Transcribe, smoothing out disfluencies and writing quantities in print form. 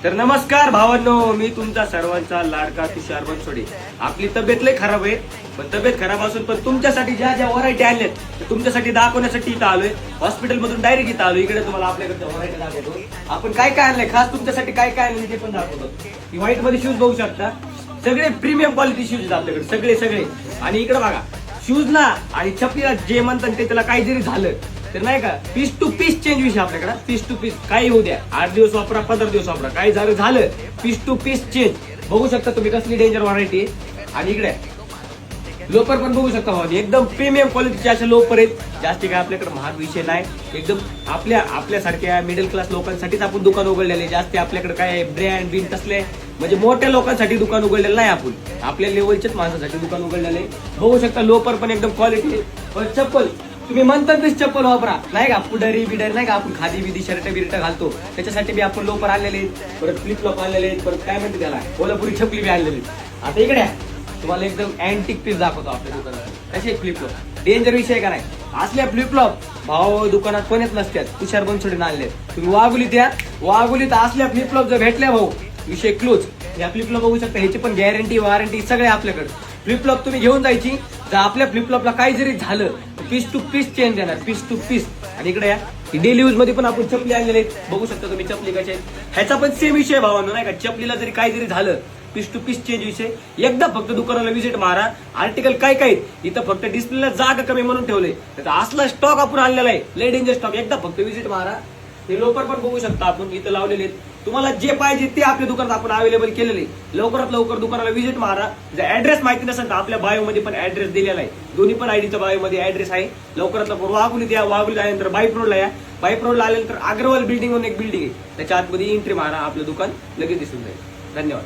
तर नमस्कार भावांनो, मी तुमचा सर्वांचा लाडका तुषार बनसोडे. आपली तब्येत लय खराब आहे, पण तब्येत खराब असून पण तुमच्यासाठी ज्या ज्या व्हरायटी आणल्यात ते तुमच्यासाठी दाखवण्यासाठी इथं आलोय. हॉस्पिटल मधून डायरेक्ट इथं आलोय. इकडे तुम्हाला आपल्याकडच्या व्हरायटी दाखवतो. आपण काय काय आणलंय खास तुमच्यासाठी, काय काय आणलंय ते पण दाखवतो. ही व्हाईट मध्ये शूज बघू शकता, सगळे प्रीमियम क्वालिटी शूज आहेत आपल्याकडे, सगळे सगळे. आणि इकडे बघा, शूज ना आणि चपलीला जे म्हणतात ते त्याला काही जरी झालं तर नाही का, पीस टू पीस चेंज विषय आपल्याकडे. पीस टू पीस काही होऊ द्या, 8 दिवस वापरा, 15 दिवस वापरा, काही झालं पीस टू पीस चेंज. बघू शकता तुम्ही कसली डेंजर व्हरायटी आहे. आणि इकडे लोकर पण बघू शकता भावा, एकदम प्रीमियम क्वालिटीचे असे लोकर आहेत. जास्ती काय आपल्याकडे महाग विषय नाही, एकदम आपल्यासारख्या मिडल क्लास लोकांसाठीच आपण दुकान उघडलेले. जास्ती आपल्याकडे काय ब्रँड बिन तसले म्हणजे मोठ्या लोकांसाठी दुकान उघडलेलं नाही. आपण आपल्या लेवलच्याच माणसासाठी दुकान उघडलेले. बघू शकता लोकर पण एकदम क्वालिटी. पण चप्पल तुम्ही म्हणतात तेच चप्पल वापरा, नाही का पुढारी बिडरी नाही का, आपण खादी बिदी शर्ट बिर्ट घालतो त्याच्यासाठी बी आपण लोकर आणलेले आहेत. परत फ्लिप फ्लॉप आणलेले आहेत. परत काय म्हणते त्याला, कोल्हापुरी छपली बी आणलेली. आता इकडे तुम्हाला एकदम अँटिक पीस दाखवतो आपल्या दुकानात. कसे फ्लिप फ्लॉप डेंजर विषय का नाही. असल्या फ्लिप फ्लॉप भाऊ दुकानात पण येत नसतात, तुषार बनसोडे आणले. तुम्ही वाघुलीत असल्या फ्लिप फ्लॉप जर भेटल्या भाऊ, विषय क्लोज. या फ्लिप फ्लॉप बघू शकता, ह्याची पण गॅरंटी वॉरंटी सगळे आपल्याकडे. फ्लिप फ्लॉप तुम्ही घेऊन जायची, जर आपल्या फ्लिप फ्लॉपला काही जरी झालं पीस टू पीस चेंज देणार, पीस टू पीस. आणि इकडे या डेली यूज मध्ये पण आपण चपली आणलेले आहेत. बघू शकता तुम्ही चपली कशा आहेत. ह्याचा पण सेम विषय भावांनो, नाही का, चपलीला जरी काही जरी झालं पीस टू पीस चेंज विषय. एकदा फक्त दुकानाला व्हिजिट मारा. आर्टिकल काय काय इथं फक्त डिस्प्लेला जागा कमी म्हणून ठेवले, असला स्टॉक आपण आणलेला आहे, लय डेंजर स्टॉक. एकदा फक्त व्हिजिट मारा. हे लोकर पण बघू शकता आपण इथं लावलेले आहेत. तुम्हाला जे पाहिजे ते आपल्या दुकानात आपण अवेलेबल केलेले. लवकरात लवकर दुकानाला व्हिजिट मारा. जर ऍड्रेस माहिती नसेल तर आपल्या बायो मध्ये पण ऍड्रेस दिलेला आहे. दोन्ही पण आयडीच्या बायो मध्ये ऍड्रेस आहे. लवकरात लवकर वाघुलीत या. वाघुलीत आल्यानंतर बाईप रोडला या. बाईप रोडला आल्यानंतर अग्रवाल बिल्डिंग म्हणून एक बिल्डिंग आहे, त्याच्या आतमध्ये एंट्री मारा. आपलं दुकान लगेच दिसून जाईल. धन्यवाद.